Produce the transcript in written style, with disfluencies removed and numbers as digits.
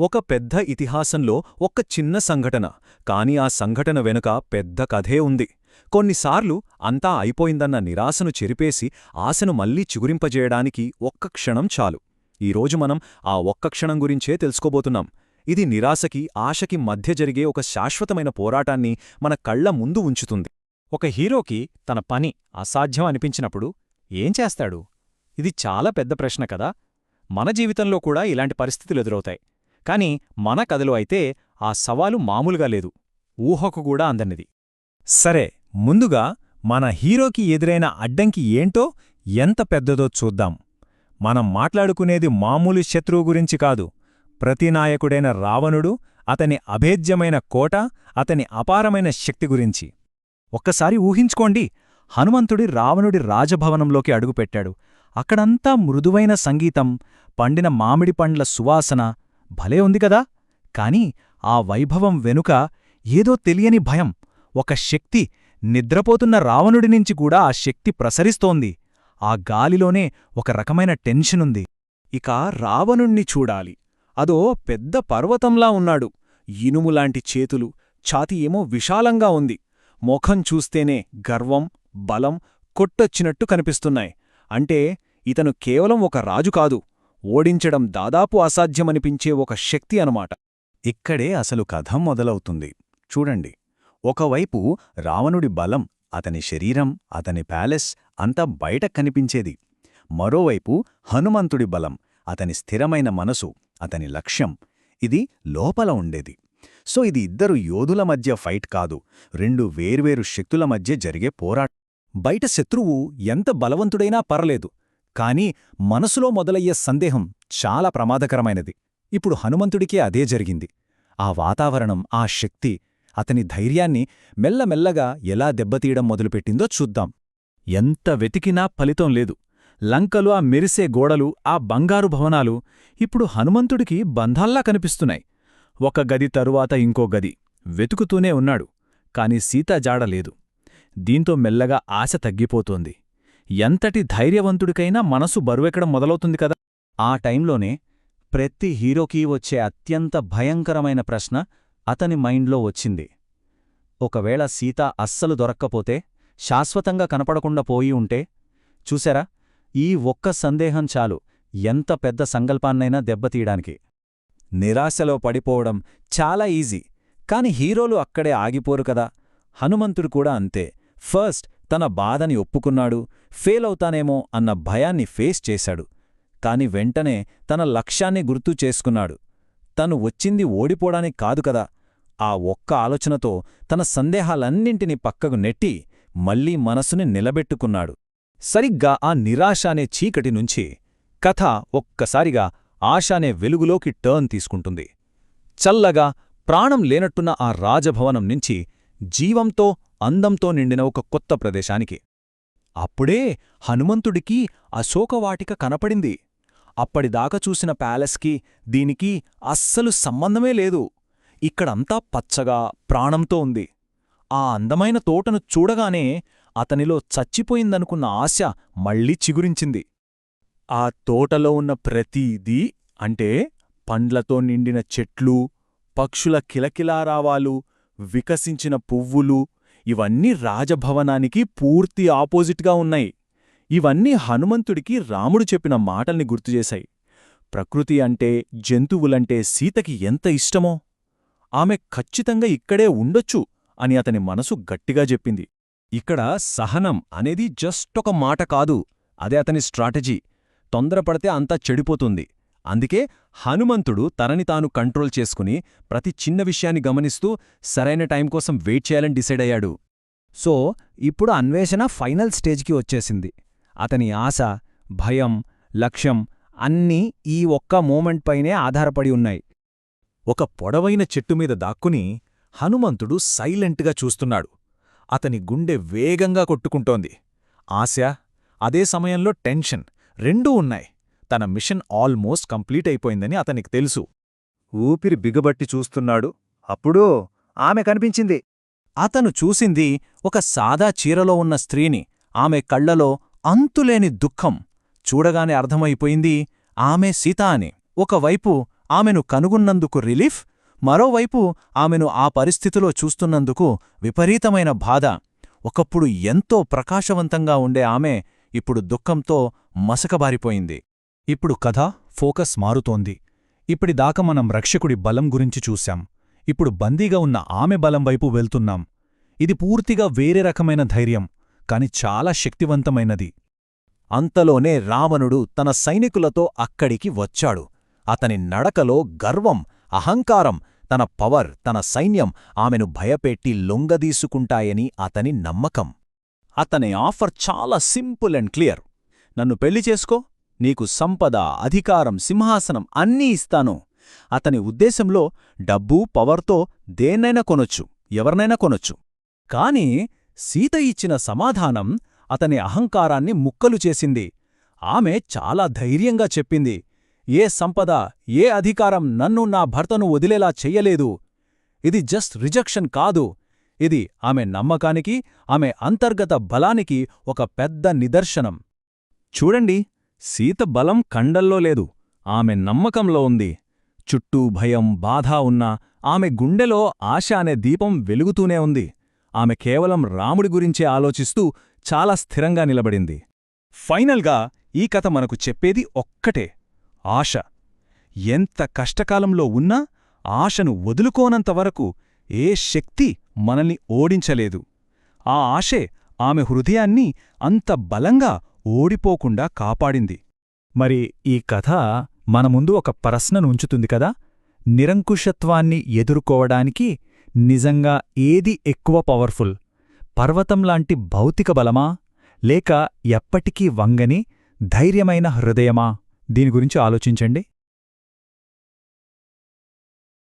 ఒక పెద్ద ఇతిహాసంలో ఒక్క చిన్న సంఘటన, కాని ఆ సంఘటన వెనుక పెద్ద కథే ఉంది. కొన్నిసార్లు అంతా అయిపోయిందన్న నిరాశను చెరిపేసి ఆశను మళ్లీ చిగురింపజేయడానికి ఒక్క క్షణం చాలు. ఈరోజు మనం ఆ ఒక్క క్షణం గురించే తెలుసుకోబోతున్నాం. ఇది నిరాశకి, ఆశకి మధ్య జరిగే ఒక శాశ్వతమైన పోరాటాన్ని మన కళ్ల ముందు ఉంచుతుంది. ఒక హీరోకి తన పని అసాధ్యం అనిపించినప్పుడు ఏం చేస్తాడు? ఇది చాలా పెద్ద ప్రశ్న కదా. మన జీవితంలో కూడా ఇలాంటి పరిస్థితులు ఎదురవుతాయి. కాని మన కథలో అయితే ఆ సవాలు మామూలుగా లేదు, ఊహకు కూడా అందనిది. సరే, ముందుగా మన హీరోకి ఎదురైన అడ్డంకి ఏంటో, ఎంత పెద్దదో చూద్దాం. మనం మాట్లాడుకునేది మామూలు శత్రువు గురించి కాదు. ప్రతినాయకుడైన రావణుడు, అతని అభేద్యమైన కోట, అతని అపారమైన శక్తి గురించి. ఒక్కసారి ఊహించుకోండి, హనుమంతుడి రావణుడి రాజభవనంలోకి అడుగుపెట్టాడు. అక్కడంతా మృదువైన సంగీతం, పండిన మామిడి పండ్ల సువాసన, భలే ఉంది కదా. కాని ఆ వైభవం వెనుక ఏదో తెలియని భయం, ఒక శక్తి, నిద్రపోతున్న రావణుడినించి కూడా ఆ శక్తి ప్రసరిస్తోంది. ఆ గాలిలోనే ఒక రకమైన టెన్షనుంది. ఇక రావణుణ్ణి చూడాలి. అదో పెద్ద పర్వతంలా ఉన్నాడు. ఇనుములాంటి చేతులు, ఛాతీ ఏమో విశాలంగా ఉంది. ముఖం చూస్తేనే గర్వం, బలం కొట్టొచ్చినట్టు కనిపిస్తున్నాయి. అంటే ఇతను కేవలం ఒక రాజు కాదు, ఓడించడం దాదాపు అసాధ్యమనిపించే ఒక శక్తి అనమాట. ఇక్కడే అసలు కథ మొదలవుతుంది. చూడండి, ఒకవైపు రావణుడి బలం, అతని శరీరం, అతని ప్యాలెస్ అంతా బయట కనిపించేది. మరోవైపు హనుమంతుడి బలం, అతని స్థిరమైన మనసు, అతని లక్ష్యం, ఇది లోపల ఉండేది. సో ఇది ఇద్దరు యోధుల మధ్య ఫైట్ కాదు, రెండు వేర్వేరు శక్తుల మధ్య జరిగే పోరాటం. బయట శత్రువు ఎంత బలవంతుడైనా పర్లేదు, కాని మనసులో మొదలయ్యే సందేహం చాలా ప్రమాదకరమైనది. ఇప్పుడు హనుమంతుడికే అదే జరిగింది. ఆ వాతావరణం, ఆ శక్తి అతని ధైర్యాన్ని మెల్లమెల్లగా ఎలా దెబ్బతీయడం మొదలుపెట్టిందో చూద్దాం. ఎంత వెతికినా ఫలితం లేదు. లంకలు, ఆ మెరిసే గోడలు, ఆ బంగారు భవనాలు ఇప్పుడు హనుమంతుడికి బంధాల్లా కనిపిస్తున్నాయి. ఒక గది తరువాత ఇంకో గది వెతుకుతూనే ఉన్నాడు, కాని సీత జాడలేదు. దీంతో మెల్లగా ఆశ తగ్గిపోతోంది. ఎంతటి ధైర్యవంతుడికైనా మనసు బరువెక్కడం మొదలవుతుంది కదా. ఆ టైంలోనే ప్రతి హీరోకీ వచ్చే అత్యంత భయంకరమైన ప్రశ్న అతని మైండ్లో వచ్చింది. ఒకవేళ సీత అస్సలు దొరక్కపోతే, శాశ్వతంగా కనపడకుండా పోయి ఉంటే? చూశారా, ఈ ఒక్క సందేహం చాలు ఎంత పెద్ద సంకల్పాన్నైనా దెబ్బతీయడానికి. నిరాశలో పడిపోవడం చాలా ఈజీ, కాని హీరోలు అక్కడే ఆగిపోరు కదా. హనుమంతుడు కూడా అంతే. ఫస్ట్ తన బాధని ఒప్పుకున్నాడు, ఫెయిల్ అవుతానేమో అన్న భయాన్ని ఫేస్ చేశాడు. కాని వెంటనే తన లక్ష్యాన్ని గుర్తు చేసుకున్నాడు. తను వచ్చింది ఓడిపోవడానికి కాదు కదా. ఆ ఒక్క ఆలోచనతో తన సందేహాలన్నింటినీ పక్కకు నెట్టి మళ్లీ మనసుని నిలబెట్టుకున్నాడు. సరిగ్గా ఆ నిరాశ అనే చీకటి నుంచి కథ ఒక్కసారిగా ఆశ అనే వెలుగులోకి టర్న్ తీసుకుంటుంది. చల్లగా, ప్రాణం లేనట్టున్న ఆ రాజభవనం నుంచి జీవంతో, అందంతో నిండిన ఒక కొత్త ప్రదేశానికి. అప్పుడే హనుమంతుడికి అశోకవాటిక కనపడింది. అప్పటిదాకా చూసిన ప్యాలెస్కి, దీనికి అస్సలు సంబంధమే లేదు. ఇక్కడంతా పచ్చగా, ప్రాణంతో ఉంది. ఆ అందమైన తోటను చూడగానే అతనిలో చచ్చిపోయిందనుకున్న ఆశ మళ్లీ చిగురించింది. ఆ తోటలో ఉన్న ప్రతీదీ, అంటే పండ్లతో నిండిన చెట్లు, పక్షుల కిలకిలారావాలు, వికసించిన పువ్వులు, ఇవన్నీ రాజభవనానికి పూర్తి ఆపోజిట్గా ఉన్నాయి. ఇవన్నీ హనుమంతుడికి రాముడు చెప్పిన మాటల్ని గుర్తుచేశాయి. ప్రకృతి అంటే, జంతువులంటే సీతకి ఎంత ఇష్టమో, ఆమె ఖచ్చితంగా ఇక్కడే ఉండొచ్చు అని అతని మనసు గట్టిగా చెప్పింది. ఇక్కడ సహనం అనేది జస్ట్ ఒక మాట కాదు, అదే అతని స్ట్రాటజీ. తొందరపడితే అంతా చెడిపోతుంది. అందుకే హనుమంతుడు తనని తాను కంట్రోల్ చేసుకుని ప్రతి చిన్న విషయాన్ని గమనిస్తూ సరైన టైం కోసం వెయిట్ చేయాలని డిసైడ్ అయ్యాడు. సో ఇప్పుడు అన్వేషణ ఫైనల్ స్టేజ్కి వచ్చేసింది. అతని ఆశ, భయం, లక్ష్యం అన్నీ ఈ ఒక్క మూమెంట్ పైనే ఆధారపడి ఉన్నాయి. ఒక పొడవైన చెట్టుమీద దాక్కుని హనుమంతుడు సైలెంట్గా చూస్తున్నాడు. అతని గుండె వేగంగా కొట్టుకుంటోంది. ఆశ, అదే సమయంలో టెన్షన్ రెండూ ఉన్నాయి. తన మిషన్ ఆల్మోస్ట్ కంప్లీట్ అయిపోయిందని అతనికి తెలుసు. ఊపిరి బిగబట్టి చూస్తున్నాడు. అప్పుడూ ఆమె కనిపించింది. అతను చూసింది ఒక సాదా చీరలో ఉన్న స్త్రీని. ఆమె కళ్లలో అంతులేని దుఃఖం. చూడగానే అర్థమైపోయింది ఆమె సీత అని. ఒకవైపు ఆమెను కనుగొన్నందుకు రిలీఫ్, మరోవైపు ఆమెను ఆ పరిస్థితిలో చూస్తున్నందుకు విపరీతమైన బాధ. ఒకప్పుడు ఎంతో ప్రకాశవంతంగా ఉండే ఆమె ఇప్పుడు దుఃఖంతో మసకబారిపోయింది. ఇప్పుడు కథ ఫోకస్ మారుతోంది. ఇప్పటిదాకా మనం రక్షకుడి బలం గురించి చూశాం. ఇప్పుడు బందీగా ఉన్న ఆమె బలం వైపు వెళ్తున్నాం. ఇది పూర్తిగా వేరే రకమైన ధైర్యం, కాని చాలా శక్తివంతమైనది. అంతలోనే రావణుడు తన సైనికులతో అక్కడికి వచ్చాడు. అతని నడకలో గర్వం, అహంకారం, తన పవర్, తన సైన్యం ఆమెను భయపెట్టి లొంగదీసుకుంటాయని అతని నమ్మకం. అతని ఆఫర్ చాలా సింపుల్ అండ్ క్లియర్. నన్ను పెళ్లి చేసుకో, నీకు సంపద, అధికారం, సింహాసనం అన్నీ ఇస్తాను. అతని ఉద్దేశంలో డబ్బు, పవర్తో దేన్నైనా కొనొచ్చు, ఎవరినైనా కొనొచ్చు. కాని సీత ఇచ్చిన సమాధానం అతని అహంకారాన్ని ముక్కలు చేసింది. ఆమె చాలా ధైర్యంగా చెప్పింది, ఏ సంపద, ఏ అధికారం నన్ను నా భర్తను వదిలేలా చెయ్యలేదు. ఇది జస్ట్ రిజెక్షన్ కాదు, ఇది ఆమె నమ్మకానికి, ఆమె అంతర్గత బలానికి ఒక పెద్ద నిదర్శనం. చూడండి, సీత బలం కండల్లో లేదు, ఆమె నమ్మకంలో ఉంది. చుట్టూ భయం, బాధ ఉన్నా ఆమె గుండెలో ఆశ అనే దీపం వెలుగుతూనే ఉంది. ఆమె కేవలం రాముడి గురించే ఆలోచిస్తూ చాలా స్థిరంగా నిలబడింది. ఫైనల్గా ఈ కథ మనకు చెప్పేది ఒక్కటే, ఆశ. ఎంత కష్టకాలంలో ఉన్నా ఆశను వదులుకోనంతవరకు ఏ శక్తి మనల్ని ఓడించలేదు. ఆ ఆశే ఆమె హృదయాన్ని అంత బలంగా ఓడిపోకుండా కాపాడింది. మరి ఈ కథ మన ముందు ఒక ప్రశ్నను ఉంచుతుంది కదా, నిరంకుశత్వాన్ని ఎదుర్కోవడానికి నిజంగా ఏది ఎక్కువ పవర్ఫుల్? పర్వతంలాంటి భౌతిక బలమా, లేక ఎప్పటికీ వంగని ధైర్యమైన హృదయమా? దీని గురించి ఆలోచించండి.